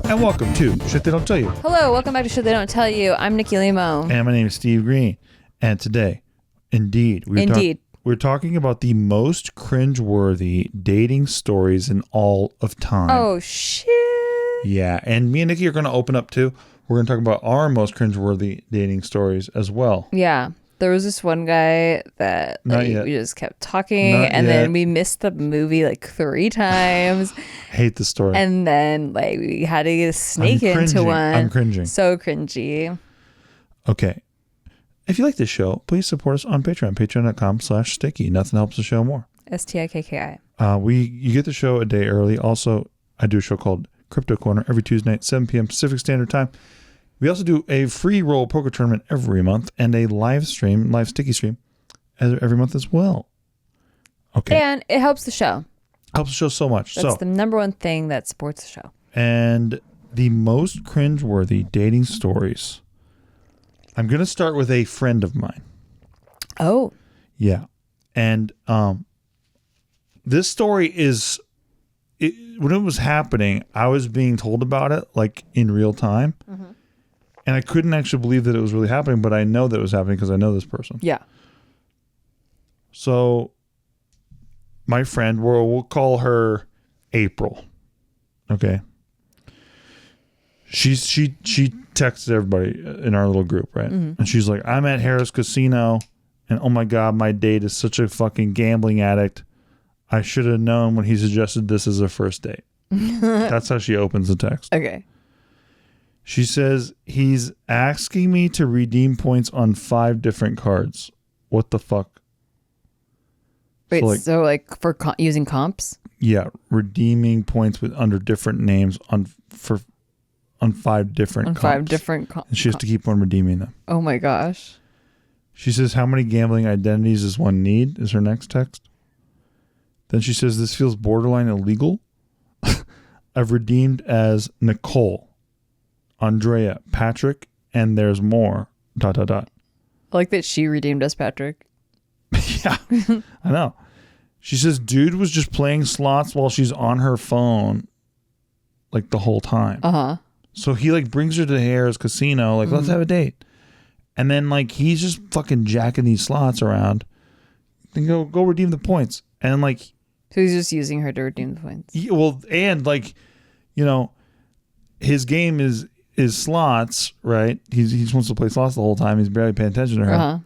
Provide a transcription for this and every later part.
and welcome to Shit They Don't Tell You. Hello, welcome back to Shit They Don't Tell You. I'm Nikki Limo. And my name is Steve Green. And today, we're talking about the most cringeworthy dating stories in all of time. Oh, shit. Yeah, and me and Nikki are going to open up too. We're going to talk about our most cringeworthy dating stories as well. Yeah. There was this one guy that we just kept talking, then we missed the movie like 3 times. Hate the story. And then we had to sneak into one. I'm cringing. So cringy. Okay. If you like this show, please support us on Patreon. Patreon.com/sticky. Nothing helps the show more. STIKKI. You get the show a day early. Also, I do a show called Crypto Corner every Tuesday night, 7 p.m. Pacific Standard Time. We also do a free roll poker tournament every month and a live sticky stream every month as well. Okay. And it helps the show. Helps the show so much. That's the number one thing that supports the show. And the most cringeworthy dating stories. I'm going to start with a friend of mine. Oh. Yeah. And this story is... when it was happening, I was being told about it like in real time. Mm-hmm. And I couldn't actually believe that it was really happening, but I know that it was happening because I know this person. Yeah. So my friend, we'll call her April. Okay. She texted everybody in our little group, right? Mm-hmm. And she's like, I'm at Harris Casino and oh my God, my date is such a fucking gambling addict. I should have known when he suggested this as a first date. That's how she opens the text. Okay. She says, he's asking me to redeem points on 5 different cards. What the fuck? Wait, so for using comps? Yeah, redeeming points under different names on 5 different comps. 5 different comps. And she has to keep on redeeming them. Oh my gosh. She says, how many gambling identities does one need? Is her next text. Then she says, this feels borderline illegal. I've redeemed as Nicole, Andrea, Patrick, and there's more, ... I like that she redeemed as Patrick. Yeah, I know. She says, dude was just playing slots while she's on her phone, like the whole time. Uh-huh. So he brings her to Harris Casino, let's have a date. And then he's just fucking jacking these slots around. Then go redeem the points. And so he's just using her to redeem the points. Well, and his game is slots, right? He just wants to play slots the whole time. He's barely paying attention to her. Uh-huh.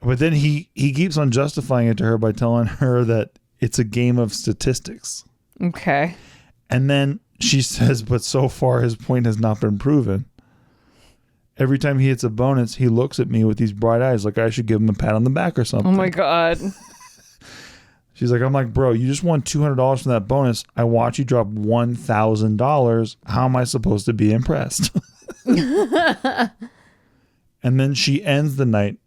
But then he keeps on justifying it to her by telling her that it's a game of statistics. Okay. And then she says, but so far his point has not been proven. Every time he hits a bonus, he looks at me with these bright eyes like I should give him a pat on the back or something. Oh my God. She's like, I'm like, bro, you just won $200 from that bonus. I watch you drop $1,000. How am I supposed to be impressed? And then she ends the night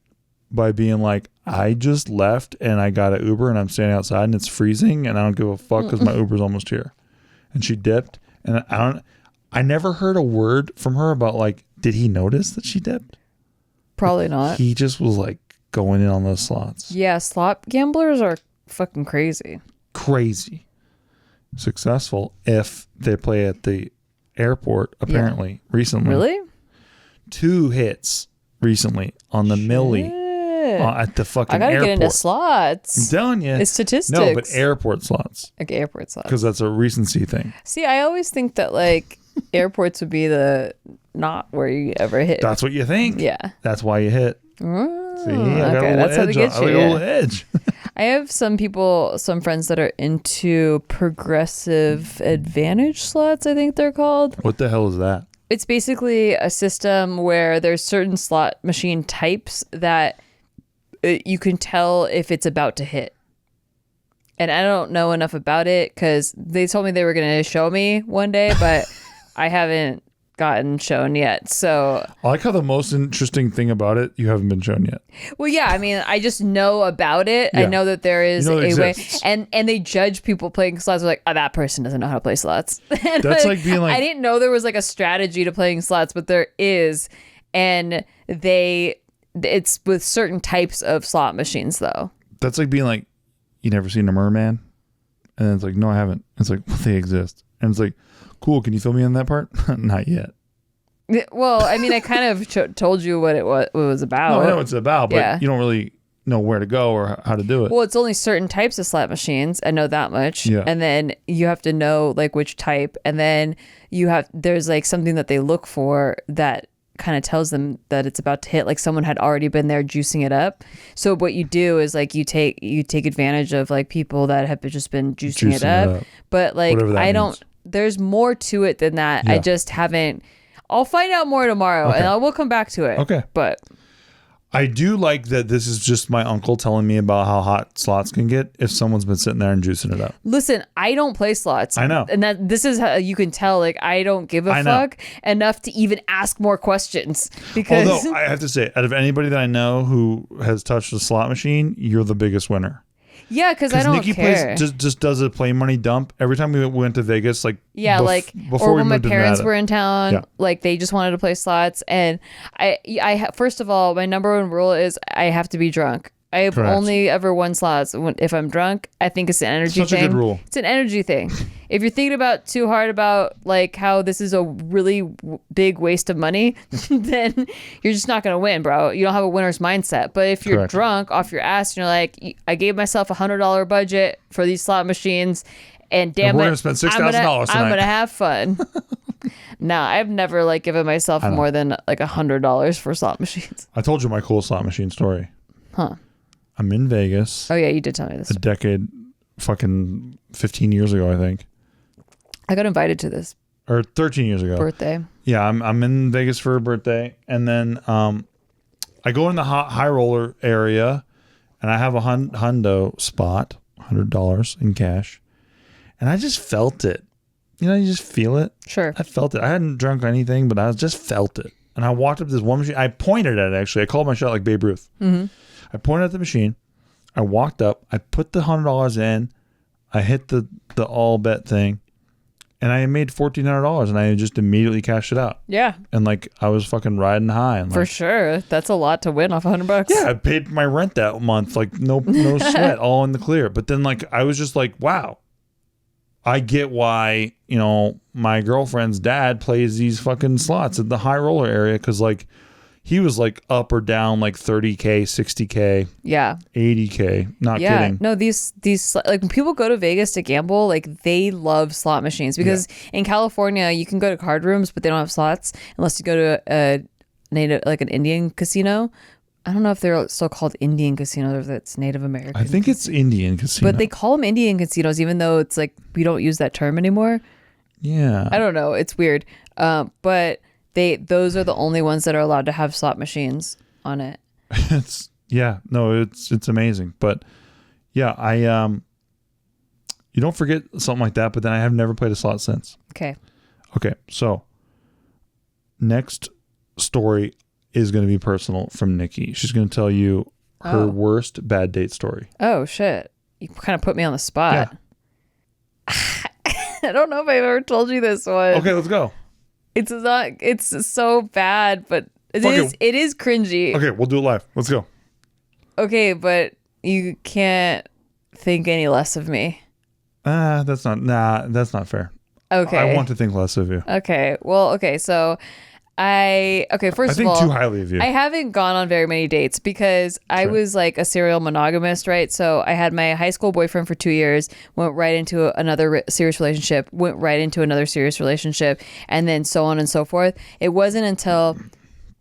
by being like, I just left and I got an Uber and I'm standing outside and it's freezing and I don't give a fuck because my Uber's almost here. And she dipped. And I never heard a word from her about did he notice that she dipped? Probably not. He just was going in on those slots. Yeah, slot gamblers are fucking crazy. Successful if they play at the airport, apparently, recently. Really? 2 hits recently on the Millie at the fucking airport. I gotta get into slots. I'm telling you. It's statistics. No, but airport slots. Airport slots. Because that's a recency thing. See, I always think that airports would be not where you ever hit. That's what you think. Yeah. That's why you hit. See, I got a that's how they get you. I got a little edge. I have some friends that are into progressive advantage slots, I think they're called. What the hell is that? It's basically a system where there's certain slot machine types that you can tell if it's about to hit. And I don't know enough about it because they told me they were going to show me one day, but I haven't gotten shown yet. So I like how the most interesting thing about it you haven't been shown yet. Well, yeah, I mean, I just know about it. Yeah. I know that there is a way, and they judge people playing slots. They're like, oh, that person doesn't know how to play slots. That's being I didn't know there was a strategy to playing slots, but there is, and it's with certain types of slot machines though. That's like being like, you never seen a merman? And then it's like, no, I haven't. It's like, well, they exist. And it's like, cool, can you fill me in that part? Not yet. Well, I mean, I kind of told you what it was about. No, I know what it's about, but you don't really know where to go or how to do it. Well, it's only certain types of slot machines. I know that much. Yeah. And then you have to know like which type. And then there's like something that they look for that kind of tells them that it's about to hit. Like someone had already been there juicing it up. So what you do is like you take advantage of like people that have just been juicing it up. But like there's more to it than that. Yeah. I just haven't. I'll find out more tomorrow and I will come back to it. Okay. But I do like that this is just my uncle telling me about how hot slots can get if someone's been sitting there and juicing it up. Listen, I don't play slots. I know. And this is how you can tell, like, I don't give a fuck enough to even ask more questions. Because although, I have to say, out of anybody that I know who has touched a slot machine, you're the biggest winner. Yeah, because I don't Nikki care. just does a play money dump every time we went to Vegas. Like before or when my parents were in town, like they just wanted to play slots. And I first of all, my number one rule is I have to be drunk. I've only ever won slots if I'm drunk. I think it's an energy thing. Such a good rule. It's an energy thing. If you're thinking about too hard about like how this is a really big waste of money, then you're just not gonna win, bro. You don't have a winner's mindset. But if you're drunk off your ass and you're like, I gave myself $100 budget for these slot machines, and damn we're it, gonna spend $6,000 tonight. I'm gonna have fun. No, I've never like given myself more than like $100 for slot machines. I told you my cool slot machine story. Huh. I'm in Vegas. Oh yeah, you did tell me this. A decade, fucking 15 years ago, I think. I got invited to this. Or 13 years ago. Birthday. Yeah, I'm in Vegas for a birthday, and then I go in the high roller area, and I have a hundo spot, $100 in cash, and I just felt it. You know, you just feel it. Sure. I felt it. I hadn't drunk anything, but I just felt it. And I walked up to this one machine. I pointed at it, actually. I called my shot like Babe Ruth. Mm-hmm. I pointed at the machine. I walked up. I put the $100 in. I hit the all bet thing. And I made $1,400 and I just immediately cashed it out. Yeah. And like I was fucking riding high. And for sure. That's a lot to win off $100. Yeah. I paid my rent that month. Like no sweat, all in the clear. But then like I was just like, wow. I get why, you know, my girlfriend's dad plays these fucking slots at the high roller area, because like he was like up or down like 30K, 60K, 80K. Not kidding. No, these like when people go to Vegas to gamble, like they love slot machines, because in California you can go to card rooms, but they don't have slots unless you go to a native, like an Indian casino. I don't know if they're still called Indian casinos or if it's Native American. I think it's Indian casino. But they call them Indian casinos, even though it's like we don't use that term anymore. Yeah. I don't know. It's weird. But those are the only ones that are allowed to have slot machines on it. It's amazing. But yeah, you don't forget something like that, but then I have never played a slot since. Okay. So next story is going to be personal from Nikki. She's going to tell you her worst bad date story. Oh, shit. You kind of put me on the spot. Yeah. I don't know if I've ever told you this one. Okay, let's go. It's so bad, but it is cringy. Okay, we'll do it live. Let's go. Okay, but you can't think any less of me. That's not fair. Okay. I want to think less of you. Okay. Well, okay, so first of all, I think too highly of you. I haven't gone on very many dates because I was like a serial monogamist, right? So I had my high school boyfriend for 2 years, went right into another serious relationship, went right into another serious relationship, and then so on and so forth. It wasn't until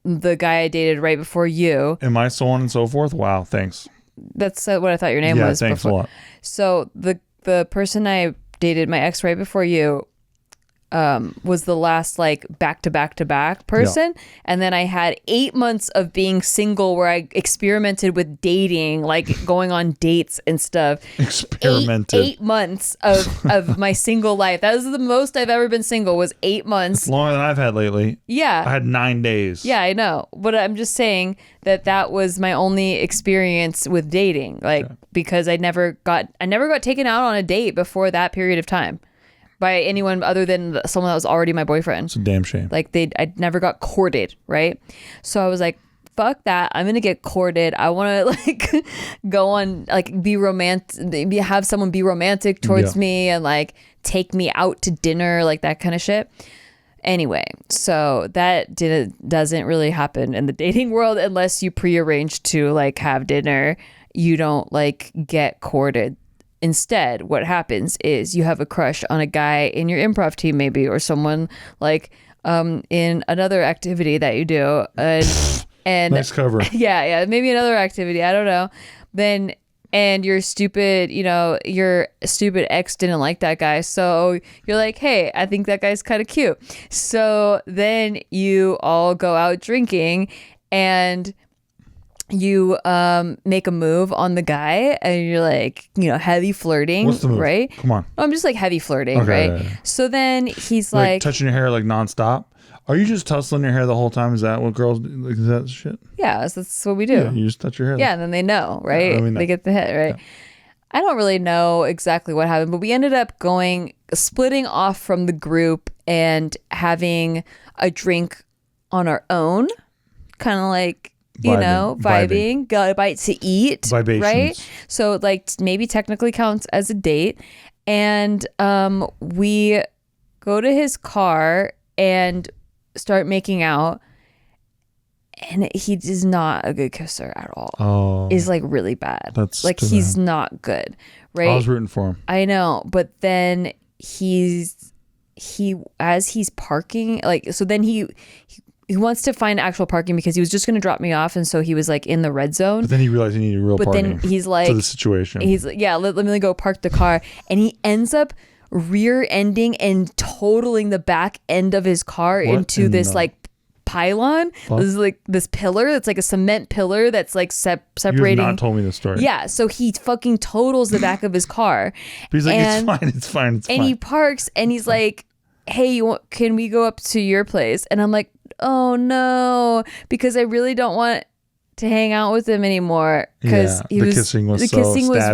the guy I dated right before you. Am I so on and so forth? Wow, thanks. That's what I thought your name was. Yeah, thanks before. A lot. So the person I dated, my ex right before you, was the last like back to back person. And then I had 8 months of being single where I experimented with dating, like going on dates and stuff. Experimented. 8 months of my single life. That was the most I've ever been single, was 8 months. It's longer than I've had lately. Yeah. I had 9 days. Yeah, I know. But I'm just saying that was my only experience with dating. Like, because I never got taken out on a date before that period of time by anyone other than someone that was already my boyfriend. It's a damn shame. Like I never got courted, right? So I was like, fuck that. I'm gonna get courted. I want to like go on, like be romantic, have someone be romantic towards me and like take me out to dinner, like that kind of shit. Anyway, so that doesn't really happen in the dating world unless you prearrange to like have dinner. You don't like get courted. Instead, what happens is you have a crush on a guy in your improv team, maybe, or someone like in another activity that you do. And nice cover. Yeah, maybe another activity. I don't know. Then. And your stupid ex didn't like that guy. So you're like, hey, I think that guy's kind of cute. So then you all go out drinking and you make a move on the guy and you're like, heavy flirting. What's the move? Right? Come on. I'm just like heavy flirting, okay, right? Yeah. So then he's like touching your hair like nonstop. Are you just tussling your hair the whole time? Is that what girls do? Like, is that shit? Yeah, that's what we do. Yeah, you just touch your hair. Yeah, and then they know, right? Yeah, they get the hit, right? Yeah. I don't really know exactly what happened, but we ended up splitting off from the group and having a drink on our own, kind of like, vibing, got a bite to eat, Vibations. Right? So like maybe technically counts as a date. And we go to his car and start making out, and he is not a good kisser at all. Oh, is like really bad. That's like he's not good, right? I was rooting for him. I know, but then as he's parking, like, so then he wants to find actual parking because he was just going to drop me off, and so he was like in the red zone. But then he realized he needed real parking. But then he's like, for the situation. He's like, yeah, let me go park the car, and he ends up rear ending and totaling the back end of his car into this like pylon. This is like this pillar that's like a cement pillar that's like separating. You have not told me this story. Yeah, so he fucking totals the back of his car. But he's like, it's fine. And he parks and he's like, hey, can we go up to your place? And I'm like, oh no, because I really don't want to hang out with him anymore because the kissing was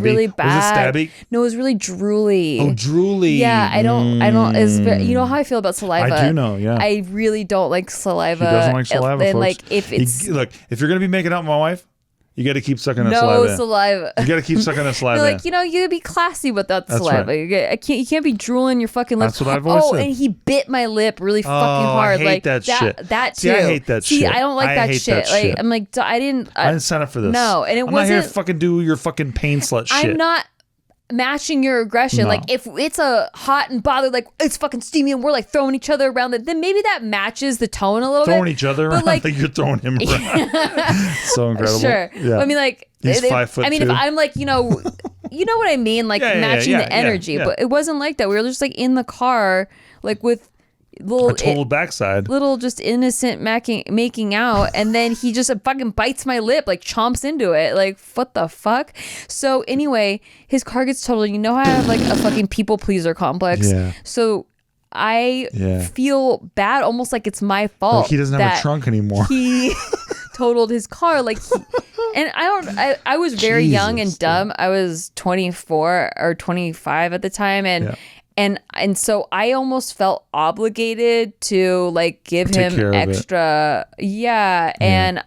really bad. Was it stabby? No, it was really drooly. Oh, drooly. Yeah, I don't. It's very, you know how I feel about saliva. I do know. Yeah, I really don't like saliva. She doesn't like saliva. And folks. like if it's if you're gonna be making out with my wife, you got to keep sucking that saliva. No saliva. You got to keep sucking that saliva. Like, you gotta be classy without the saliva. Right. You can't be drooling your fucking lips. That's what I've always said. And he bit my lip really fucking hard. I hate that shit. That too. See, I hate that shit. See, I don't like that shit. Like, I'm like, I didn't sign up for this. No, and I'm not here to fucking do your fucking pain slut shit. I'm not matching your aggression. No. Like, if it's a hot and bothered, like it's fucking steamy and we're like throwing each other around, then maybe that matches the tone a little bit. Throwing each other around? Like, I think you're throwing him around. So incredible. Sure. Yeah. I mean, like, he's 5'2". I mean, if I'm like, you know what I mean? Like matching the energy. Yeah. But it wasn't like that. We were just like in the car, like with little a total backside, little just innocent making out, and then he just fucking bites my lip, like chomps into it, like what the fuck. So anyway, his car gets totaled. You know how I have like a fucking people pleaser complex. Yeah. So I feel bad, almost like it's my fault. Like he doesn't have a trunk anymore. He totaled his car, like. And I was very young and dumb. I was 24 or 25 at the time, and so I almost felt obligated to like give him extra. Yeah. And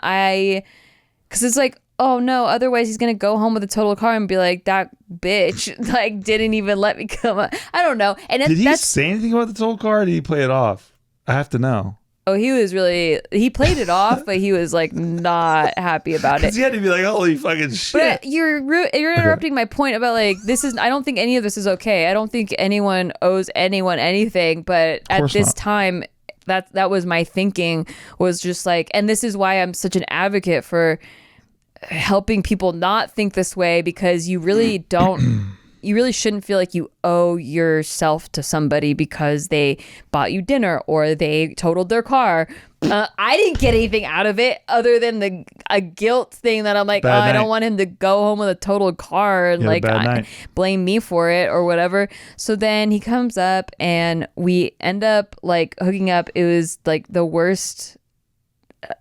because it's like, oh no, otherwise he's gonna go home with a total car and be like, that bitch like didn't even let me come up. I don't know. And did he say anything about the total car, or did he play it off? I have to know. Oh, he played it off, but he was like not happy about it. Because he had to be like, holy fucking shit. But you're interrupting my point about like, I don't think any of this is okay. I don't think anyone owes anyone anything. But at this time, that was my thinking, was just like, and this is why I'm such an advocate for helping people not think this way, because you really don't. You really shouldn't feel like you owe yourself to somebody because they bought you dinner or they totaled their car. I didn't get anything out of it other than a guilt thing that I'm like, I don't want him to go home with a totaled car and like blame me for it or whatever. So then he comes up and we end up like hooking up. It was like the worst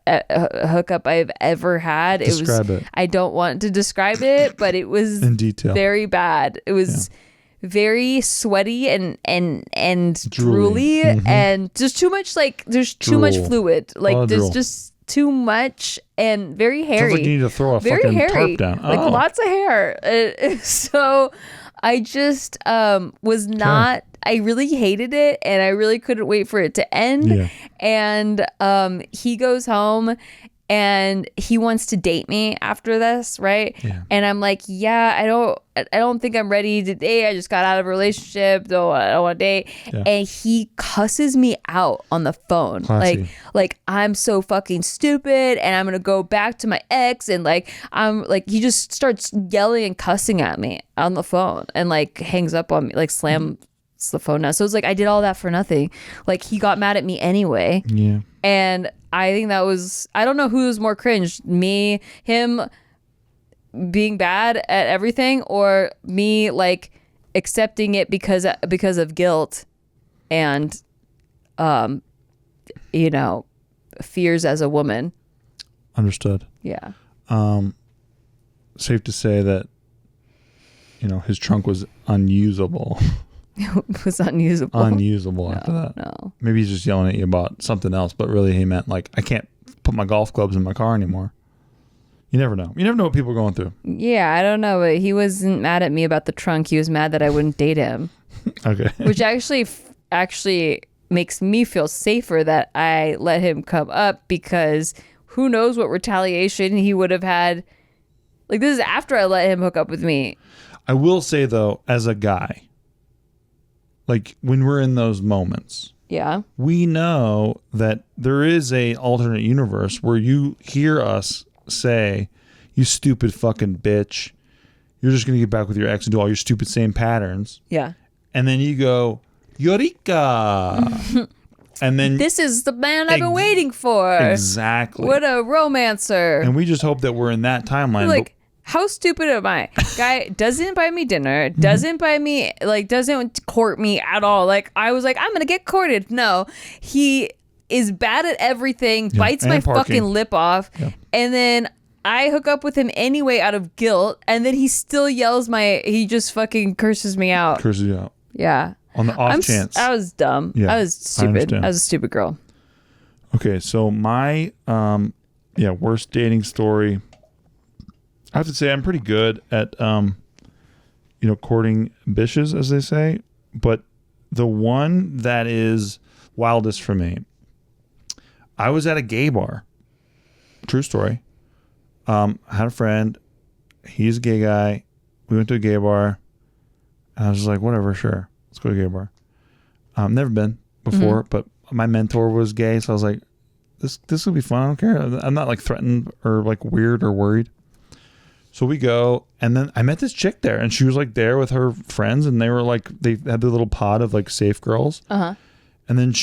hookup I've ever had. Describe it. I don't want to describe it, but it was in detail very bad. It was very sweaty and drooly, and just too much, like there's too much fluid, like there's just too much and very hairy. Sounds like you need to throw a very fucking hairy. tarp down. Like lots of hair. So I just was not. I really hated it, and I really couldn't wait for it to end. Yeah. And he goes home, and he wants to date me after this, right? Yeah. And I'm like, yeah, I don't think I'm ready to date. I just got out of a relationship. I don't want to date. Yeah. And he cusses me out on the phone. Classy. Like I'm so fucking stupid, and I'm gonna go back to my ex, and he just starts yelling and cussing at me on the phone, and like hangs up on me, like slams the phone down. So it's like I did all that for nothing. Like he got mad at me anyway. Yeah. And I think that was, I don't know who was more cringe, me, him being bad at everything, or me like accepting it because of guilt and fears as a woman. Understood. Yeah. Safe to say that his trunk was unusable. It was unusable. Unusable after that. No. Maybe he's just yelling at you about something else, but really he meant like, I can't put my golf clubs in my car anymore. You never know. You never know what people are going through. Yeah, I don't know, but he wasn't mad at me about the trunk. He was mad that I wouldn't date him. Okay. Which actually makes me feel safer that I let him come up, because who knows what retaliation he would have had. Like, this is after I let him hook up with me. I will say though, as a guy, like when we're in those moments, yeah, we know that there is a alternate universe where you hear us say, "You stupid fucking bitch, you're just gonna get back with your ex and do all your stupid same patterns." Yeah, and then you go, "Eureka!" And then this is the man I've been waiting for. Exactly. What a romancer! And we just hope that we're in that timeline. Like, how stupid am I? Guy doesn't buy me dinner, doesn't buy me, like, doesn't court me at all. Like, I was like, I'm gonna get courted. No, he is bad at everything, bites my fucking lip off, and then I hook up with him anyway out of guilt, and then he still he just fucking curses me out. Curses you out. Yeah. On the off chance. I was dumb. Yeah, I was stupid. I was a stupid girl. Okay, so my worst dating story. I have to say I'm pretty good at courting bitches, as they say, but the one that is wildest for me, I was at a gay bar. True story. I had a friend. He's a gay guy. We went to a gay bar. And I was just like, whatever, sure. Let's go to a gay bar. Never been before, but my mentor was gay, so I was like, this will be fun. I don't care. I'm not like threatened or like weird or worried. So we go, and then I met this chick there, and she was like there with her friends, and they had the little pod of like safe girls. Uh-huh. And then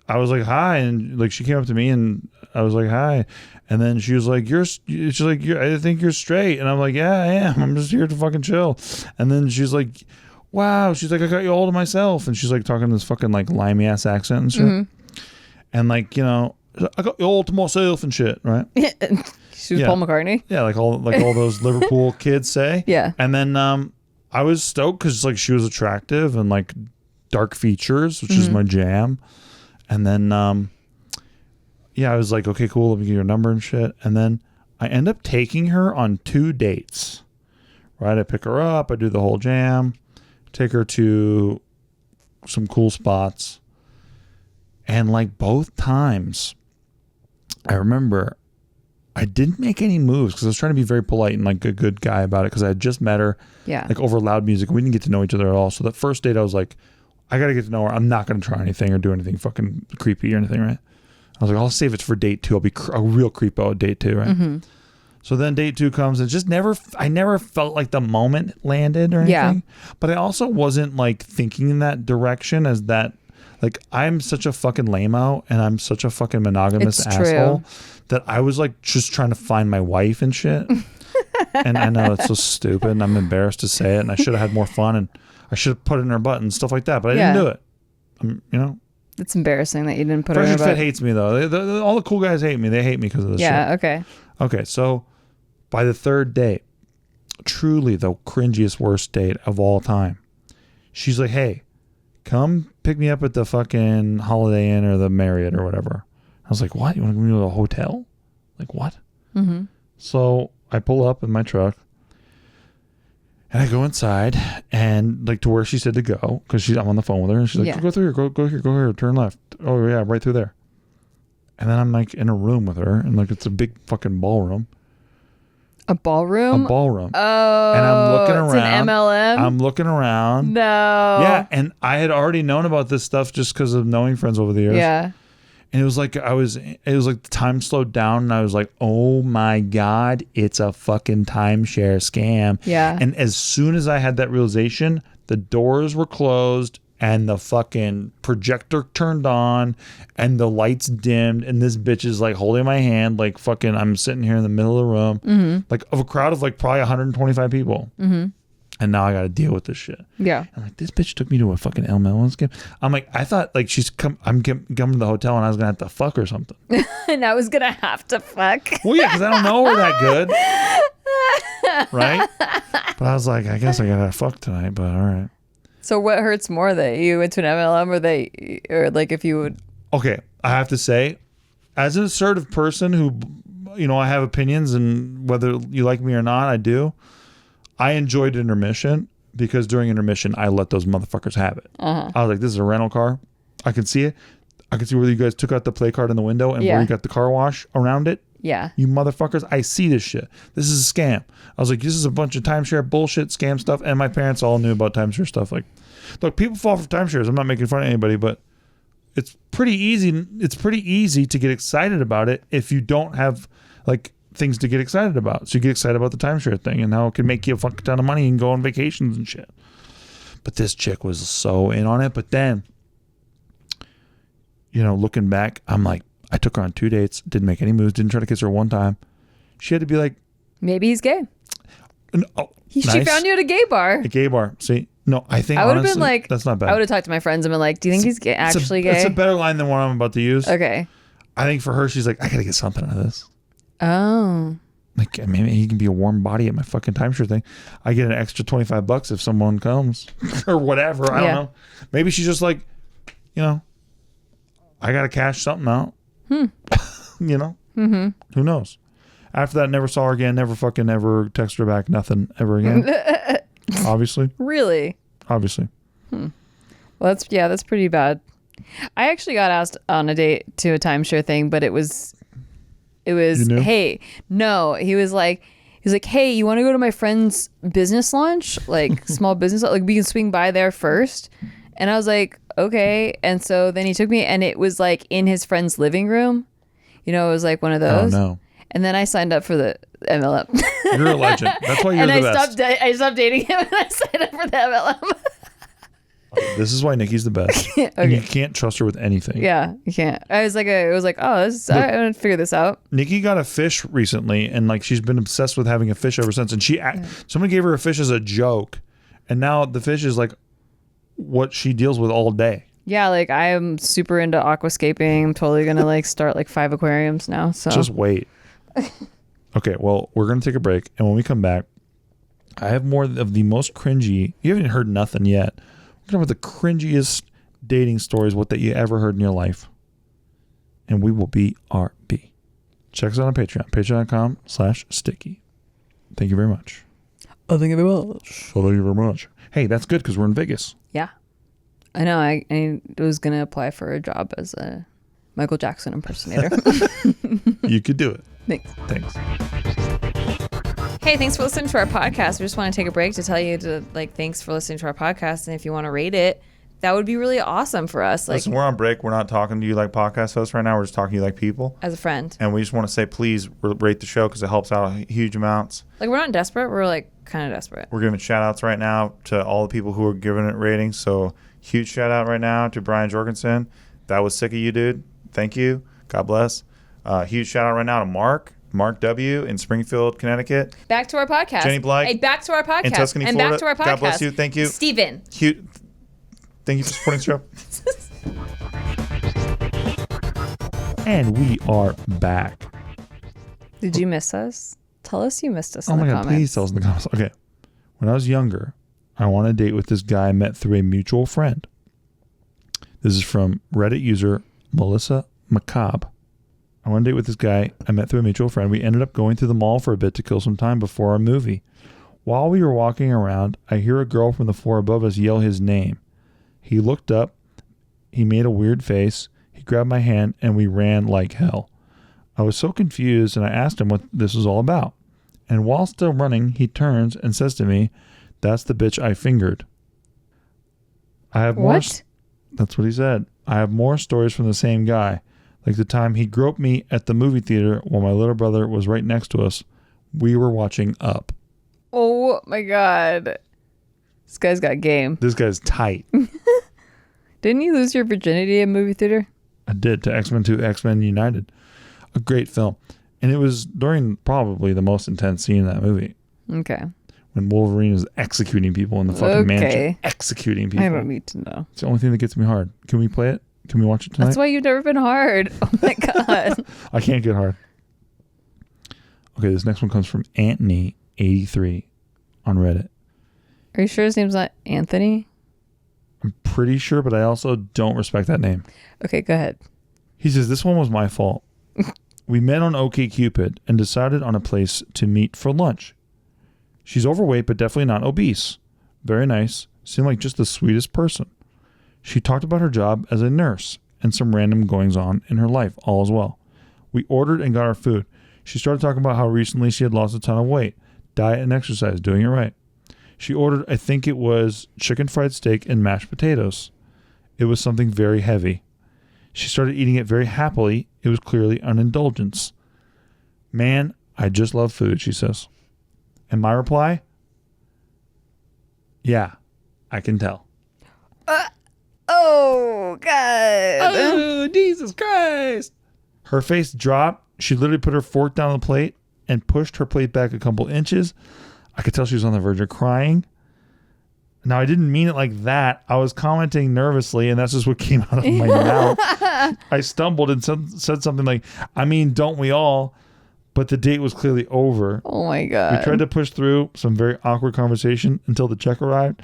I was like, hi. And like, she came up to me and I was like, hi. And then she was like, she's like, I think you're straight. And I'm like, yeah, I am. I'm just here to fucking chill. And then she's like, wow. She's like, I got you all to myself. And she's like talking this fucking like limey ass accent and shit. Mm-hmm. And like, I got you all to myself and shit. Right. She was Paul McCartney. Yeah. Like all those Liverpool kids say. Yeah. And then, I was stoked because like she was attractive and like dark features, which is my jam. And then, I was like, okay, cool. Let me get your number and shit. And then I end up taking her on 2 dates, right? I pick her up. I do the whole jam, take her to some cool spots. And like both times, I remember I didn't make any moves because I was trying to be very polite and like a good guy about it because I had just met her like over loud music. We didn't get to know each other at all. So that first date, I was like, I got to get to know her. I'm not going to try anything or do anything fucking creepy or anything, right? I was like, I'll save it for date 2. I'll be a real creepo at date 2, right? Mm-hmm. So then date 2 comes and just I never felt like the moment landed or anything. Yeah. But I also wasn't like thinking in that direction as that, like, I'm such a fucking lame-o and I'm such a fucking monogamous asshole that I was like just trying to find my wife and shit. And I know it's so stupid and I'm embarrassed to say it and I should have had more fun and I should have put it in her butt and stuff like that, but I didn't do it. It's embarrassing that you didn't put Fresh her in her butt. Fit hates me though. All the cool guys hate me. They hate me because of this shit. Yeah, okay. Okay, so by the 3rd date, truly the cringiest worst date of all time, she's like, hey, come pick me up at the fucking Holiday Inn or the Marriott or whatever. I was like, what? You want to go to a hotel? Like, what? Mm-hmm. So I pull up in my truck and I go inside and like to where she said to go because I'm on the phone with her and she's like, go through here, go here, turn left. Oh yeah, right through there. And then I'm like in a room with her and like it's a big fucking ballroom. A ballroom? A ballroom. Oh, and I'm looking around. It's an MLM? I'm looking around. No. Yeah, and I had already known about this stuff just because of knowing friends over the years. Yeah. And it was like the time slowed down and I was like, oh my God, it's a fucking timeshare scam. Yeah. And as soon as I had that realization, the doors were closed and the fucking projector turned on and the lights dimmed and this bitch is like holding my hand like fucking I'm sitting here in the middle of the room like of a crowd of like probably 125 people. Mm-hmm. And now I got to deal with this shit. Yeah. I'm like, this bitch took me to a fucking MLM scam. I'm like, I thought like I'm coming to the hotel and I was going to have to fuck or something. And I was going to have to fuck. Well, yeah, because I don't know her that good. Right? But I was like, I guess I got to fuck tonight, but all right. So what hurts more, that you went to an MLM or like if you would? Okay, I have to say, as an assertive person who, I have opinions and whether you like me or not, I do. I enjoyed intermission because during intermission, I let those motherfuckers have it. Uh-huh. I was like, this is a rental car. I can see it. I can see where you guys took out the play card in the window and where you got the car wash around it. Yeah. You motherfuckers, I see this shit. This is a scam. I was like, this is a bunch of timeshare bullshit scam stuff. And my parents all knew about timeshare stuff. Like, look, people fall for timeshares. I'm not making fun of anybody, but it's pretty easy. It's pretty easy to get excited about it if you don't have like things to get excited about. So you get excited about the timeshare thing and how it can make you a fucking ton of money and go on vacations and shit. But this chick was so in on it. But then, looking back, I'm like, I took her on 2 dates, didn't make any moves, didn't try to kiss her one time. She had to be like, maybe he's gay. Oh, She found you at a gay bar. A gay bar. See, no, I think I would have honestly, been like, that's not bad. I would have talked to my friends and been like, do you think he's gay? Actually gay? It's a better line than what I'm about to use. Okay. I think for her, she's like, I got to get something out of this. Oh. Like, maybe he can be a warm body at my fucking timeshare thing. I get an extra $25 if someone comes or whatever. I don't know. Maybe she's just like, I got to cash something out. Mm-hmm. Who knows? After that, never saw her again. Never fucking ever texted her back. Nothing ever again. Obviously. Really? Obviously. Well, that's pretty bad. I actually got asked on a date to a timeshare thing, but it was, hey, no, he was like, hey, you want to go to my friend's business launch? Like small business, like we can swing by there first. And I was like, okay. And so then he took me and it was like in his friend's living room. It was like one of those. Oh, no. And then I signed up for the MLM. You're a legend. That's why you're the best. I stopped dating him and I signed up for the MLM. This is why Nikki's the best. Okay. And you can't trust her with anything. Yeah, you can't. I was like, I'm going to figure this out. Nikki got a fish recently and like she's been obsessed with having a fish ever since. And someone gave her a fish as a joke. And now the fish is like what she deals with all day. Yeah, like I am super into aquascaping. I'm totally going to like start like 5 aquariums now. So just wait. Okay, well, we're going to take a break. And when we come back, I have more of the most cringy. You haven't heard nothing yet. We're talking about the cringiest dating stories, what that you ever heard in your life. And we will be RB. Check us out on Patreon. Patreon.com/sticky. Thank you very much. Oh, thank you very much. Oh, thank you very much. Hey, that's good because we're in Vegas. Yeah. I know. I was going to apply for a job as a Michael Jackson impersonator. You could do it. Thanks. Hey, thanks for listening to our podcast. We just want to take a break to tell you thanks for listening to our podcast. And if you want to rate it, that would be really awesome for us. Listen, we're on break. We're not talking to you like podcast hosts right now. We're just talking to you like people. As a friend. And we just want to say, please rate the show because it helps out huge amounts. Like, we're not desperate. We're like kind of desperate. We're giving shout outs right now to all the people who are giving it ratings. So huge shout out right now to Brian Jorgensen. That was sick of you, dude. Thank you. God bless. Huge shout out right now to Mark W. in Springfield, Connecticut. Back to our podcast. Jenny Blyke. Hey, back to our podcast. In Tuscany, and Florida. Back to our podcast. God bless you. Thank you. Steven. Thank you for supporting the show. And we are back. Did you miss us? Tell us you missed us in the comments. Oh my God, please tell us in the comments. Okay. When I was younger, I went on a date with this guy I met through a mutual friend. This is from Reddit user Melissa Macabre. I went on a date with this guy I met through a mutual friend. We ended up going through the mall for a bit to kill some time before our movie. While we were walking around, I hear a girl from the floor above us yell his name. He looked up. He made a weird face. He grabbed my hand and we ran like hell. I was so confused and I asked him what this was all about. And while still running, he turns and says to me, "That's the bitch I fingered." I have more. What? That's what he said. I have more stories from the same guy. Like the time he groped me at the movie theater while my little brother was right next to us. We were watching Up. Oh my God. This guy's got game. This guy's tight. Didn't you lose your virginity at movie theater? I did, to X-Men 2, X-Men United. A great film. And it was during probably the most intense scene in that movie. Okay. When Wolverine is executing people in the fucking mansion. Executing people. I don't need to know. It's the only thing that gets me hard. Can we play it? Can we watch it tonight? That's why you've never been hard. Oh my God. I can't get hard. Okay, this next one comes from Anthony83 on Reddit. Are you sure his name's not Anthony? I'm pretty sure, but I also don't respect that name. Okay, go ahead. He says, "This one was my fault. We met on OkCupid and decided on a place to meet for lunch. She's overweight, but definitely not obese. Very nice. Seemed like just the sweetest person. She talked about her job as a nurse and some random goings-on in her life, all as well. We ordered and got our food. She started talking about how recently she had lost a ton of weight, diet and exercise, doing it right. She ordered, I think it was chicken fried steak and mashed potatoes. It was something very heavy. She started eating it very happily. It was clearly an indulgence. Man, I just love food," she says. And my reply? Yeah, I can tell. Oh, God. Oh, Jesus Christ. Her face dropped. She literally put her fork down on the plate and pushed her plate back a couple inches. I could tell she was on the verge of crying. Now, I didn't mean it like that. I was commenting nervously, and that's just what came out of my mouth. I stumbled and said something like, "I mean, don't we all?" But the date was clearly over. Oh, my God. We tried to push through some very awkward conversation until the check arrived.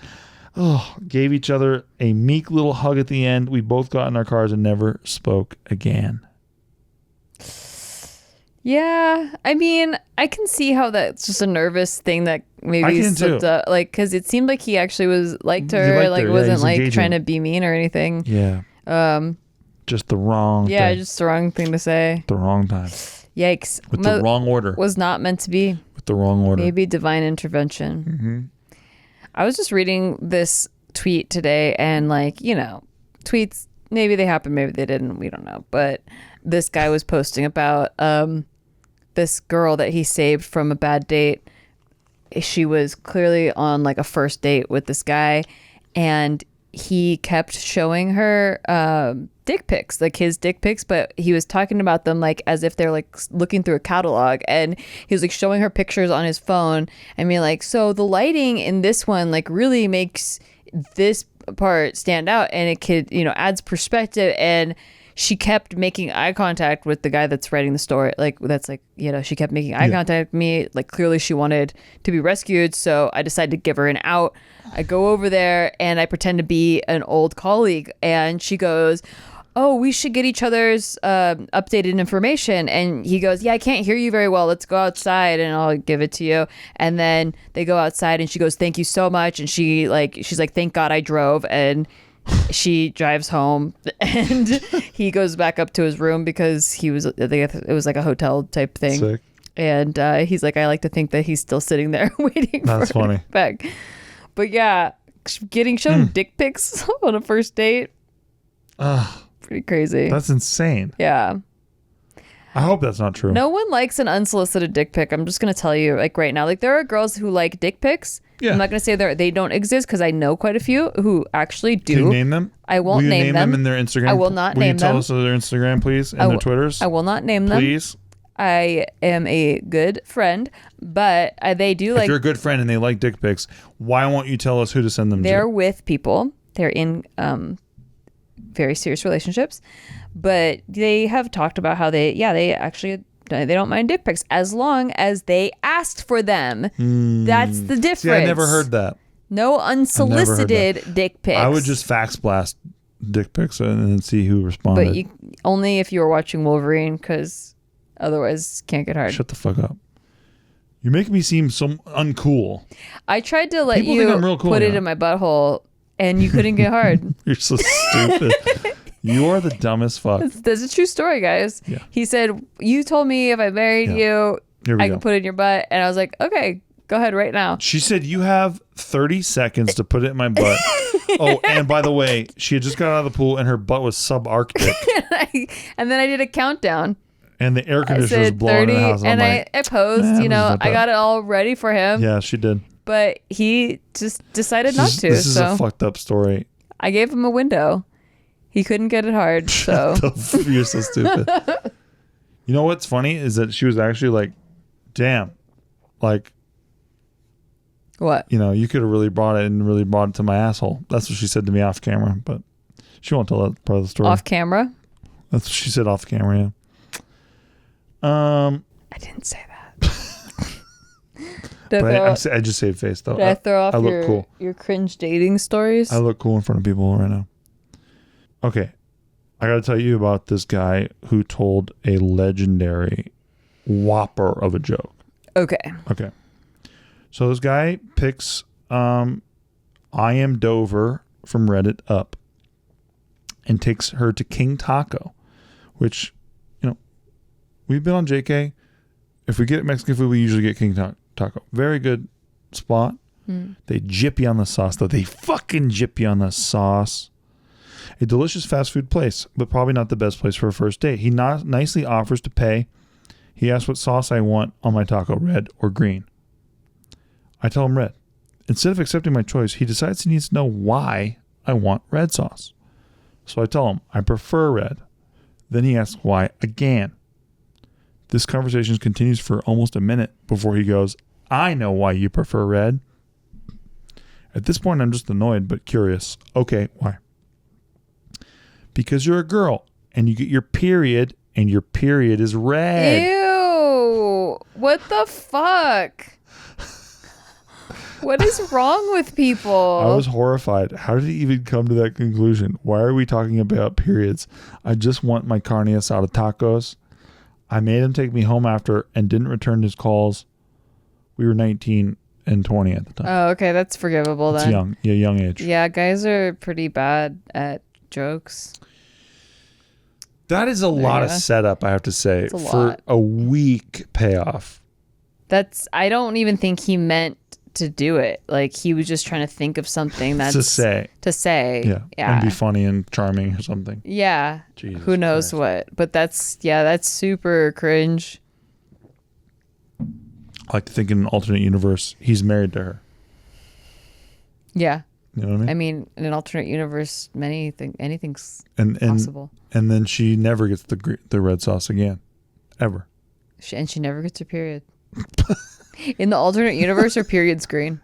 Oh, gave each other a meek little hug at the end. We both got in our cars and never spoke again. Yeah, I mean, I can see how that's just a nervous thing that maybe slipped up. Like, because it seemed like he actually liked her, like wasn't like engaging. Trying to be mean or anything. Yeah. Just the wrong. Yeah, thing. just the wrong thing to say. The wrong time. Yikes. With the wrong order. Was not meant to be. With the wrong order. Maybe divine intervention. Mm-hmm. I was just reading this tweet today, and like, you know, tweets, maybe they happened, maybe they didn't. We don't know. But this guy was posting about this girl that he saved from a bad date. She was clearly on like a first date with this guy, and he kept showing her dick pics, like his dick pics, but he was talking about them like as if they're like looking through a catalog, and he was like showing her pictures on his phone and being like, so the lighting in this one like really makes this part stand out, and it could, you know, adds perspective. And she kept making eye contact with the guy that's writing the story. Like, that's like, you know, she kept making eye contact with me. Like, clearly she wanted to be rescued. So I decided to give her an out. I go over there and I pretend to be an old colleague. And she goes, "Oh, we should get each other's updated information." And he goes, "Yeah, I can't hear you very well. Let's go outside and I'll give it to you." And then they go outside and she goes, "Thank you so much." And she's like, "Thank God I drove." And she drives home, and he goes back up to his room because it was like a hotel type thing. Sick. And he's like, "I like to think that he's still sitting there waiting That's for funny. her back." But yeah, getting shown dick pics on a first date, pretty crazy. That's insane. Yeah. I hope that's not true. No one likes an unsolicited dick pic. I'm just going to tell you, like, right now. Like, there are girls who like dick pics. Yeah. I'm not going to say they don't exist, because I know quite a few who actually do. Can you name them? I won't name them. Them in their Instagram? I will not name them. Will you tell us their Instagram, please, and their Twitters? I will not name them. Please. I am a good friend, but they do like... If you're a good friend and they like dick pics, why won't you tell us who to send them to? They're with people. They're in very serious relationships, but they have talked about how they don't mind dick pics as long as they asked for them. That's the difference. See, I never heard that. No unsolicited dick pics. I would just fax blast dick pics and then see who responded. But only if you were watching Wolverine, because Otherwise, can't get hard. Shut the fuck up. You're making me seem so uncool. I tried to let you put it in my butthole, and you couldn't get hard. You're so stupid. You are the dumbest fuck. That's a true story, guys. Yeah. He said, you told me if I married you, I could put it in your butt. And I was like, okay, go ahead right now. She said, you have 30 seconds to put it in my butt. Oh, and by the way, she had just got out of the pool and her butt was subarctic. And then I did a countdown. And the air conditioner was blowing in the house. And I posed, I got it all ready for him. Yeah, she did. But he just decided not to. This is a fucked up story. I gave him a window. He couldn't get it hard. So you're so stupid. You know what's funny is that she was actually like, damn, like, what? You could have really brought it to my asshole. That's what she said to me off camera, but she won't tell that part of the story. Off camera? That's what she said off camera, yeah. I didn't say that. I just saved face though. Did I throw off look cool. Your cringe dating stories? I look cool in front of people right now. Okay. I got to tell you about this guy who told a legendary whopper of a joke. Okay. So this guy picks I Am Dover from Reddit up and takes her to King Taco, which, we've been on JK. If we get Mexican food, we usually get King Taco. Very good spot. They jip you on the sauce, though. They fucking jip you on the sauce. A delicious fast food place, but probably not the best place for a first date. He nicely offers to pay. He asks what sauce I want on my taco, red or green. I tell him red. Instead of accepting my choice, he decides he needs to know why I want red sauce. So I tell him I prefer red. Then he asks why again. This conversation continues for almost a minute before he goes, I know why you prefer red. At this point, I'm just annoyed but curious. Okay, why? Because you're a girl and you get your period and your period is red. Ew. What the fuck? What is wrong with people? I was horrified. How did he even come to that conclusion? Why are we talking about periods? I just want my carne asada tacos. I made him take me home after and didn't return his calls. We were 19 and 20 at the time. Oh, okay. That's forgivable then. It's young. Yeah, young age. Yeah, guys are pretty bad at jokes. That is a lot of setup, I have to say, for a weak payoff. I don't even think he meant to do it. Like, he was just trying to think of something that's to say. Yeah. And be funny and charming or something. Yeah. Jesus Who knows Christ. what. But that's super cringe. I like to think in an alternate universe, he's married to her. Yeah. You know what I mean? I mean, in an alternate universe, anything's possible. And then she never gets the red sauce again. Ever. And she never gets her period. In the alternate universe, her period's green.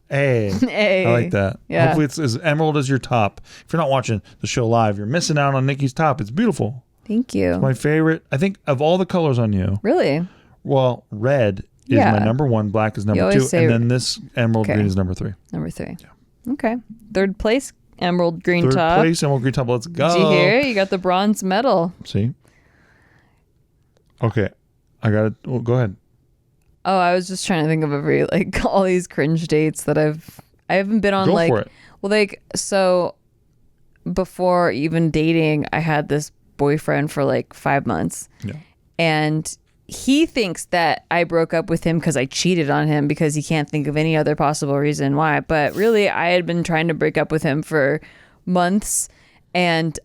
Hey. I like that. Yeah. Hopefully it's as emerald as your top. If you're not watching the show live, you're missing out on Nikki's top. It's beautiful. Thank you. It's my favorite. I think of all the colors on you. Really? Well, red is my number one, black is number two, and then this emerald green is number three. Number three. Yeah. Okay. Third place, emerald green top. Third place, emerald green top. Let's go. Did you hear it? You got the bronze medal. See? Okay. I got it. Well, go ahead. Oh, I was just trying to think of all these cringe dates that I haven't been on. Go for it. Well, so before even dating, I had this boyfriend for 5 months. Yeah. And he thinks that I broke up with him because I cheated on him because he can't think of any other possible reason why. But really, I had been trying to break up with him for months and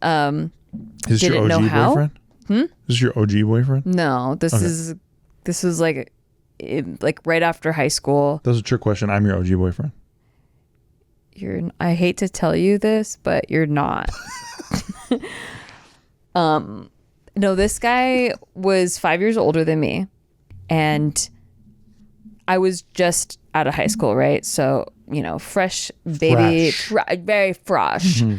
Is this your OG boyfriend? Is this your OG boyfriend? No, this is like right after high school. That's a trick question. I'm your OG boyfriend. I hate to tell you this, but you're not. No, this guy was 5 years older than me, and I was just out of high school, right? So, fresh baby, very fresh. Mm-hmm.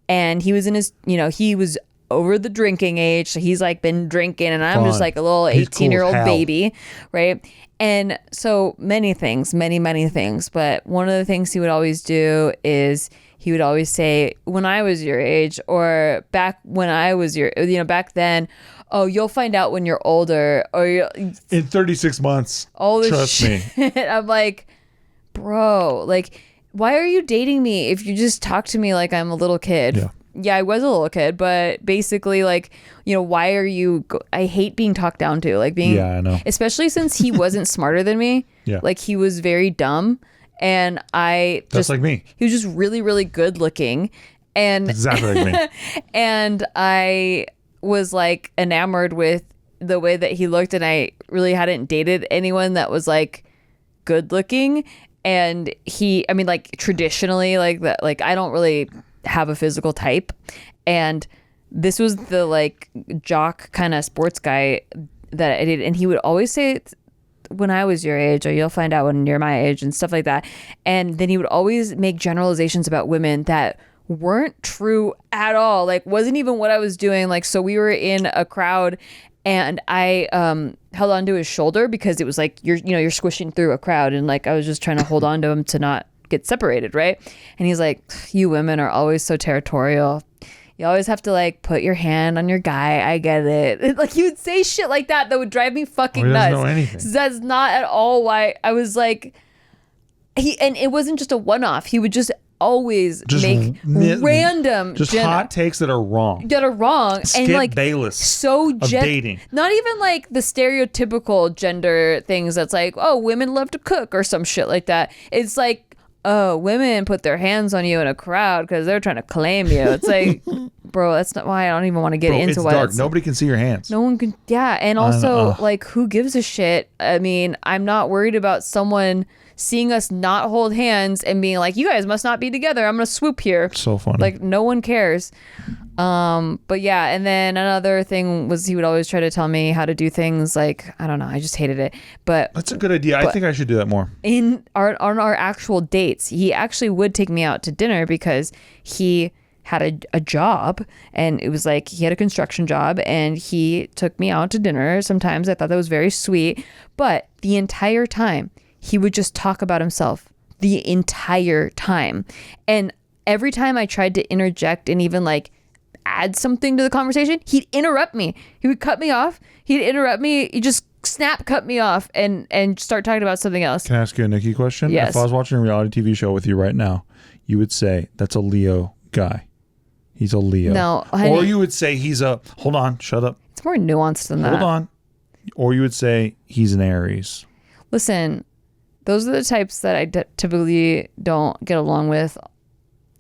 And he was in his, he was over the drinking age. So he's been drinking, and I'm just a little 18-year-old baby, right? And so many things, many things. But one of the things he would always do is he would always say, when I was your age, or back when I was back then, oh, you'll find out when you're older, or in 36 months. All this trust me. I'm like, bro, like, why are you dating me if you just talk to me like I'm a little kid? Yeah, I was a little kid, but basically, like, why are you? I hate being talked down to, like being. Yeah, I know. Especially since he wasn't smarter than me. Yeah. Like, he was very dumb, and That's like me. He was just really, really good looking, and exactly like me. And I was like enamored with the way that he looked, and I really hadn't dated anyone that was like good looking. And like traditionally, like that, like I don't really have a physical type, and this was the like jock kind of sports guy that I did, and he would always say, when I was your age, or you'll find out when you're my age, and stuff like that. And then he would always make generalizations about women that weren't true at all, like wasn't even what I was doing. Like, so we were in a crowd, and I held on to his shoulder because it was like you're squishing through a crowd, and like I was just trying to hold on to him to not get separated, right? And he's like, you women are always so territorial. You always have to like put your hand on your guy. I get it. Like, he would say shit like that would drive me fucking nuts. Know anything. So that's not at all why I was like, and it wasn't just a one-off. He would just always make random hot takes that are wrong. And like Bayless so dating. Not even like the stereotypical gender things that's like, oh, women love to cook or some shit like that. It's like, oh, women put their hands on you in a crowd because they're trying to claim you. It's like, bro, that's not why I don't even want to get into it's what dark. Nobody can see your hands. No one can. Yeah. And also, like, who gives a shit? I mean, I'm not worried about someone seeing us not hold hands and being like, you guys must not be together. I'm going to swoop here. So funny. Like, no one cares. But yeah, and then another thing was he would always try to tell me how to do things. Like, I don't know, I just hated it. But that's a good idea. I think I should do that more. On our actual dates, he actually would take me out to dinner because he had a job, and it was like he had a construction job, and he took me out to dinner sometimes. I thought that was very sweet, but the entire time he would just talk about himself the entire time. And every time I tried to interject and even like add something to the conversation, he'd interrupt me. He would cut me off. He'd interrupt me. He just cut me off and start talking about something else. Can I ask you a Nikki question? Yes. If I was watching a reality TV show with you right now, you would say that's a Leo guy. He's a Leo. No, honey. Or you would say he's a, hold on, shut up. It's more nuanced than that. Hold on. Or you would say he's an Aries. Listen, those are the types that I typically don't get along with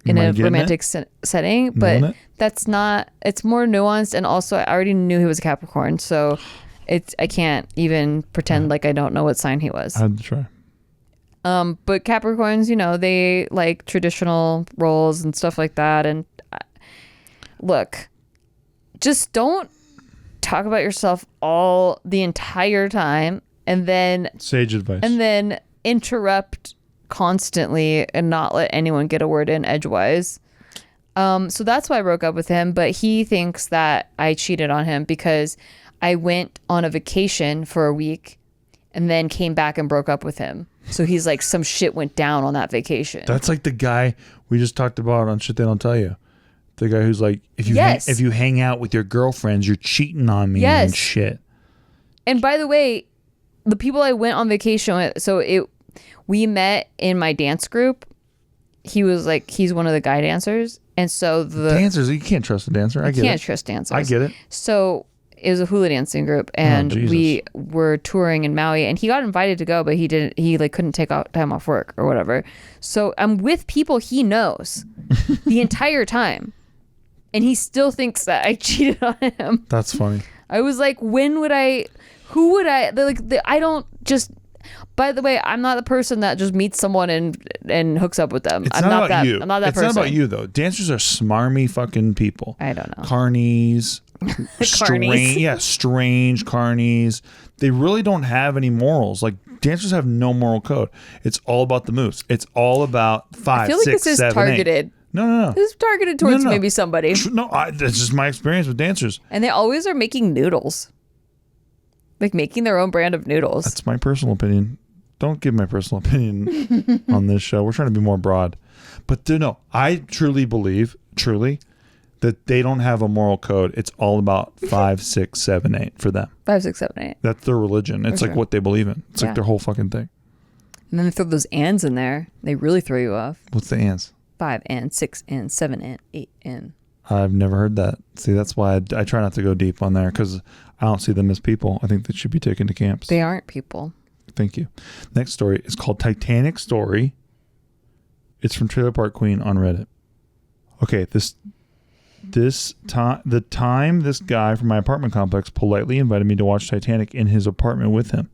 in a romantic setting, but that's not, it's more nuanced. And also, I already knew he was a Capricorn, so I can't even pretend like I don't know what sign he was. I had to try. But Capricorns, they like traditional roles and stuff like that. And look, just don't talk about yourself the entire time, and then sage advice, and then interrupt constantly and not let anyone get a word in edgewise. So that's why I broke up with him. But he thinks that I cheated on him because I went on a vacation for a week and then came back and broke up with him. So he's like, some shit went down on that vacation. That's like the guy we just talked about on Shit They Don't Tell You. The guy who's like, if you hang out with your girlfriends, you're cheating on me and shit. And by the way, the people I went on vacation with, we met in my dance group. He was like, he's one of the guy dancers. And so the dancers, you can't trust a dancer. I get it. You can't trust dancers. I get it. So it was a hula dancing group, and we were touring in Maui, and he got invited to go, but he didn't. He like couldn't take time off work or whatever. So I'm with people he knows the entire time, and he still thinks that I cheated on him. That's funny. I was like, when would I? Who would I? I don't just. By the way, I'm not the person that just meets someone and hooks up with them. I'm not that person. It's not about you though. Dancers are smarmy fucking people. I don't know. Carnies. Strange carnies. They really don't have any morals. Like, dancers have no moral code. It's all about the moves. It's all about 5, 6, 7, 8. I feel like this is targeted. No. This is targeted towards maybe somebody. No, that's just my experience with dancers. And they always are making noodles. Like making their own brand of noodles. That's my personal opinion. Don't give my personal opinion on this show. We're trying to be more broad. But no, I truly believe, that they don't have a moral code. It's all about 5, 6, 7, 8 for them. 5, 6, 7, 8. That's their religion. It's like what they believe in. It's like their whole fucking thing. And then they throw those ands in there. They really throw you off. What's the ands? 5 and 6 and 7 and 8 and. I've never heard that. See, that's why I try not to go deep on there because I don't see them as people. I think they should be taken to camps. They aren't people. Thank you. Next story is called Titanic Story. It's from Trailer Park Queen on Reddit. Okay, the time this guy from my apartment complex politely invited me to watch Titanic in his apartment with him.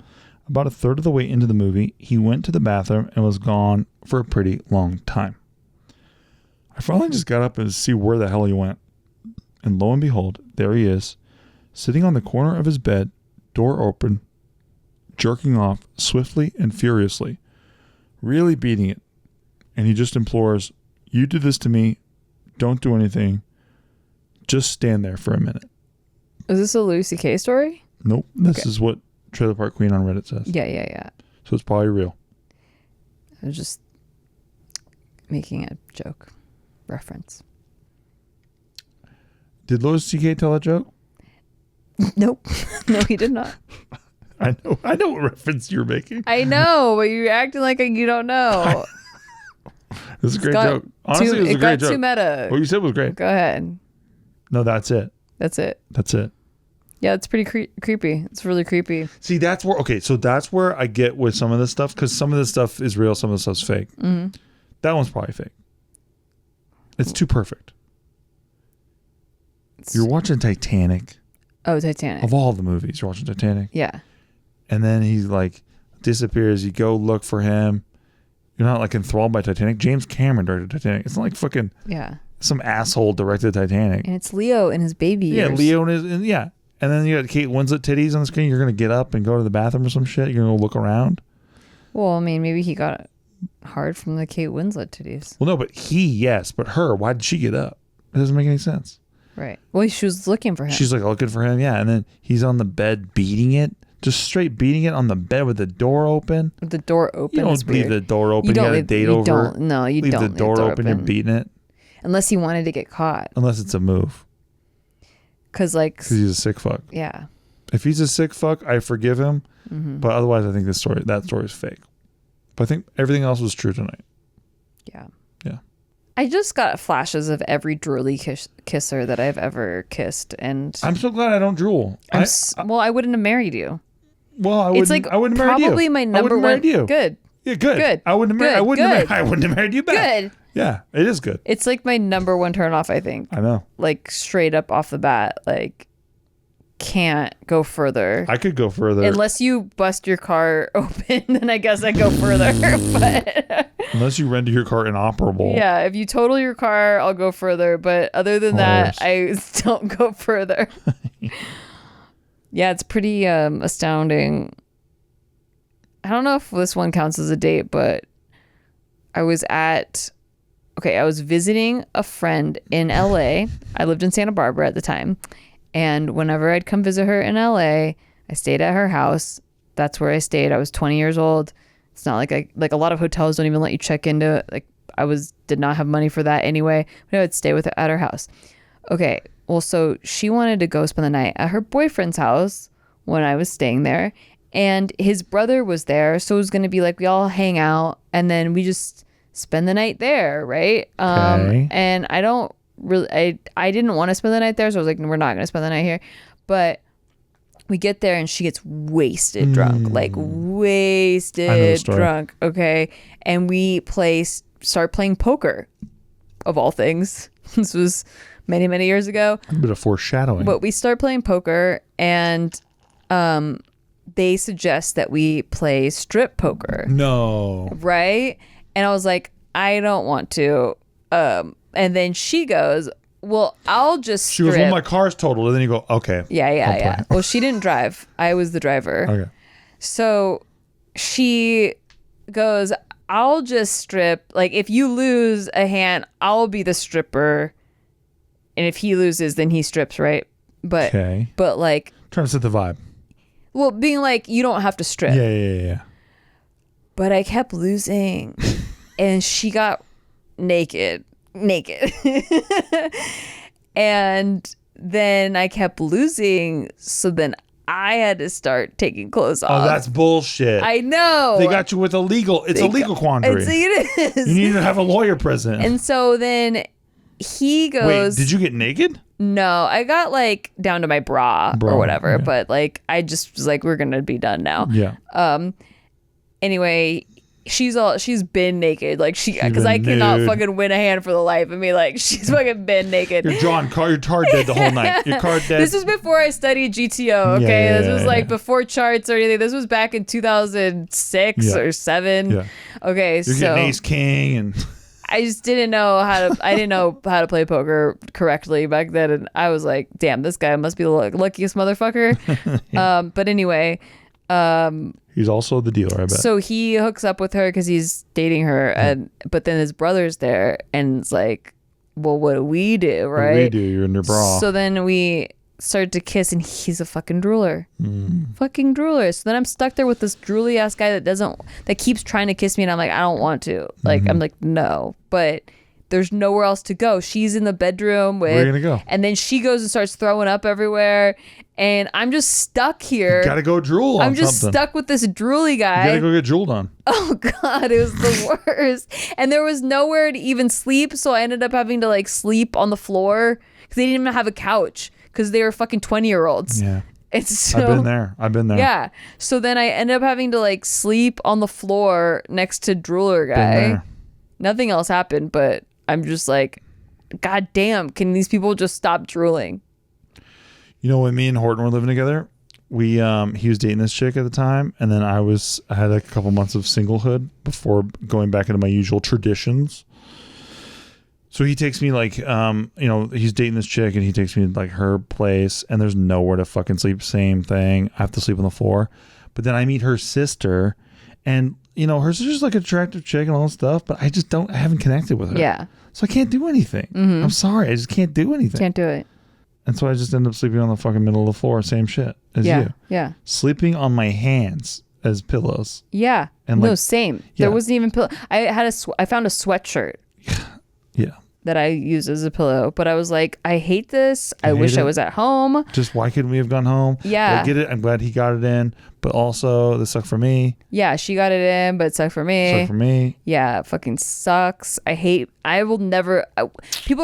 About a third of the way into the movie, he went to the bathroom and was gone for a pretty long time. I finally just got up and see where the hell he went. And lo and behold, there he is, sitting on the corner of his bed, door open, jerking off swiftly and furiously, really beating it. And he just implores, "You did this to me. Don't do anything. Just stand there for a minute." Is this a Louis C.K. story? Nope. This is what Trailer Park Queen on Reddit says. Yeah. So it's probably real. I was just making a joke reference. Did Louis C.K. tell a joke? Nope. No, he did not. I know what reference you're making. I know, but you're acting like you don't know. This is a great joke. Honestly, it was a great joke. Too meta. What you said was great. Go ahead. No, that's it. That's it. Yeah, it's pretty creepy. It's really creepy. See, that's where I get with some of this stuff, because some of this stuff is real, some of the stuff's fake. Mm-hmm. That one's probably fake. It's too perfect. You're watching Titanic. Oh, Titanic. Of all the movies, you're watching Titanic. Yeah. And then he disappears. You go look for him. You're not enthralled by Titanic. James Cameron directed Titanic. It's not fucking some asshole directed Titanic. And it's Leo in his baby years. Yeah, Leo and then you got Kate Winslet titties on the screen. You're gonna get up and go to the bathroom or some shit. You're gonna go look around. Well, I mean, maybe he got hard from the Kate Winslet titties. Well, no, but but her, why did she get up? It doesn't make any sense. Right. Well, she was looking for him. She's looking for him, yeah. And then he's on the bed beating it. Just straight beating it on the bed with the door open. With the door open. You don't leave the door open. You got a date over. No, you don't leave the door open. You're beating it. Unless he wanted to get caught. Unless it's a move. Because he's a sick fuck. Yeah. If he's a sick fuck, I forgive him. Mm-hmm. But otherwise, I think that story is fake. But I think everything else was true tonight. Yeah. Yeah. I just got flashes of every drooly kisser that I've ever kissed, and I'm so glad I don't drool. I wouldn't have married you. Well, I wouldn't marry you. Probably my number one. You. Good. Yeah, good. I wouldn't have married you back. Good. Yeah, it is good. It's my number one turn off, I think. I know. Straight up off the bat, can't go further. I could go further. Unless you bust your car open, then I guess I go further. But unless you render your car inoperable. Yeah, if you total your car, I'll go further. But other than that, I don't go further. Yeah, it's pretty astounding. I don't know if this one counts as a date, but I was visiting a friend in LA. I lived in Santa Barbara at the time. And whenever I'd come visit her in LA, I stayed at her house. That's where I stayed. I was 20 years old. It's not like a lot of hotels don't even let you check into it. Did not have money for that anyway. But I would stay with her at her house. Okay. Well, so she wanted to go spend the night at her boyfriend's house when I was staying there. And his brother was there. So it was going to be we all hang out and then we just spend the night there. Right. Okay. And I don't really, I didn't want to spend the night there. So I was we're not going to spend the night here. But we get there and she gets wasted drunk, wasted drunk. Okay. And we start playing poker, of all things. This was many, many years ago. A bit of foreshadowing. But we start playing poker and they suggest that we play strip poker. No. Right? And I was like, I don't want to. And then she goes, well, I'll just strip. She goes, well, my car's totaled. And then you go, okay. Yeah. Well, she didn't drive. I was the driver. Okay. So she goes, I'll just strip. If you lose a hand, I'll be the stripper. And if he loses, then he strips, right? But trying to set the vibe. Well, being you don't have to strip. Yeah. But I kept losing. And she got naked. And then I kept losing. So then I had to start taking clothes off. Oh, that's bullshit. I know. They got you with it's a legal quandary. It is. You need to have a lawyer present. And so then he goes. Wait, did you get naked? No, I got like down to my bra or whatever. Yeah. But like, I just was like, we're going to be done now. Yeah. Anyway, she's been naked, like because I cannot fucking win a hand for the life of me. Like she's fucking been naked. You're your card dead the whole night. Your card dead. This was before I studied GTO. Okay, this was like before charts or anything. This was back in 2006 or 7. Yeah. Okay, you're getting ace king and. I just didn't know how to play poker correctly back then, and I was like, damn, this guy must be the luckiest motherfucker. But anyway. He's also the dealer, I bet. So he hooks up with her because he's dating her, but then his brother's there, and it's like, well, what do we do, right? What do we do? You're in your bra. So then we started to kiss, and he's a fucking drooler. Fucking drooler. So then I'm stuck there with this drooly ass guy that keeps trying to kiss me, and I'm like, I don't want to. Like, I'm like, no. But there's nowhere else to go. She's in the bedroom with. Where are you gonna go? And then she goes and starts throwing up everywhere. And I'm just stuck here. You gotta go drool on I'm just something. Stuck with this drooly guy. You gotta go get drooled on. Oh God, it was the worst. And there was nowhere to even sleep, so I ended up having to like sleep on the floor because they didn't even have a couch because they were fucking 20-year-olds. Yeah. It's so, I've been there. Yeah. So then I ended up having to like sleep on the floor next to drooler guy. Nothing else happened, but I'm just like, God damn, can these people just stop drooling? You know, when me and Horton were living together, he was dating this chick at the time, and then I had a couple months of singlehood before going back into my usual traditions. So he takes me like, he's dating this chick, and he takes me to like her place, and there's nowhere to fucking sleep. Same thing. I have to sleep on the floor. But then I meet her sister, and her sister's like an attractive chick and all that stuff, but I haven't connected with her. Yeah. So I can't do anything. I'm sorry, I just can't do anything. Can't do it. And so I just end up sleeping on the fucking middle of the floor, same shit as you. Yeah. Sleeping on my hands as pillows. Yeah. And same. Yeah. There wasn't even pillow. I found a sweatshirt. Yeah. That I use as a pillow, but I was like, I hate this. I wish I was at home. Just why couldn't we have gone home? Yeah. I get it. I'm glad he got it in, but also this sucked for me. Yeah, she got it in, but it sucked for me. Sucked for me. Yeah, it fucking sucks. People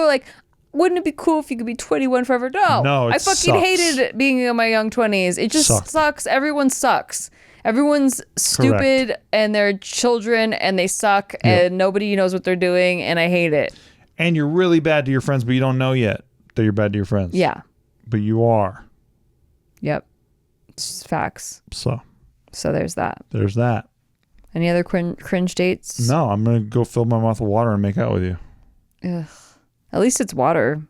are like, wouldn't it be cool if you could be 21 forever? No, I fucking hated being in my young 20s. It just sucks. Everyone sucks. Everyone's stupid. Correct. And they're children and they suck and nobody knows what they're doing and I hate it. And you're really bad to your friends, but you don't know yet that you're bad to your friends. Yeah. But you are. Yep. It's facts. So there's that. There's that. Any other cringe dates? No, I'm going to go fill my mouth with water and make out with you. Ugh. At least it's water.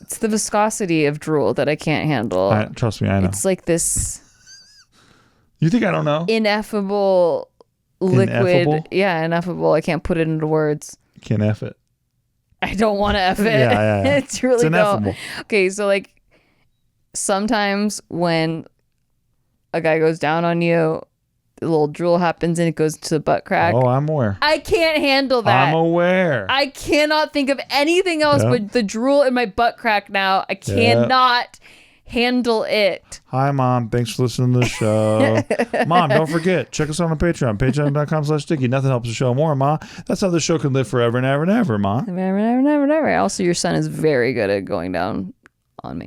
It's the viscosity of drool that I can't handle. Trust me, I know. It's like this. You think I don't know? Ineffable liquid. Ineffable? Yeah, ineffable. I can't put it into words. You can't F it. I don't want to F it. Yeah. It's really ineffable. Okay, so like sometimes when a guy goes down on you, a little drool happens and it goes to the butt crack. Oh, I'm aware. I can't handle that. I'm aware. I cannot think of anything else but the drool in my butt crack now. I cannot handle it. Hi, Mom. Thanks for listening to the show. Mom, don't forget, check us out on Patreon. Patreon.com/Sticky. Nothing helps the show more, Ma. That's how the show can live forever and ever and ever, Ma. Never. Also, your son is very good at going down on me.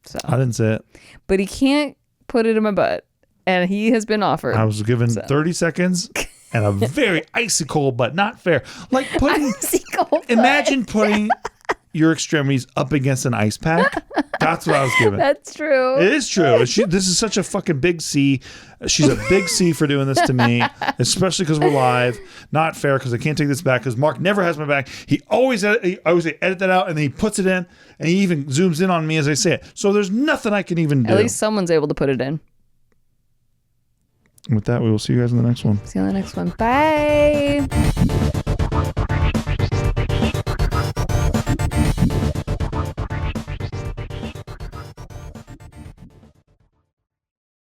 So I didn't say it. But he can't put it in my butt. And he has been offered. I was given 30 seconds and a very icy cold, but not fair. Like imagine putting your extremities up against an ice pack. That's what I was given. That's true. It is true. This is such a fucking big C. She's a big C for doing this to me, especially because we're live. Not fair because I can't take this back because Mark never has my back. I always edit that out and then he puts it in and he even zooms in on me as I say it. So there's nothing I can even do. At least someone's able to put it in. With that, we will see you guys in the next one. See you in the next one. Bye.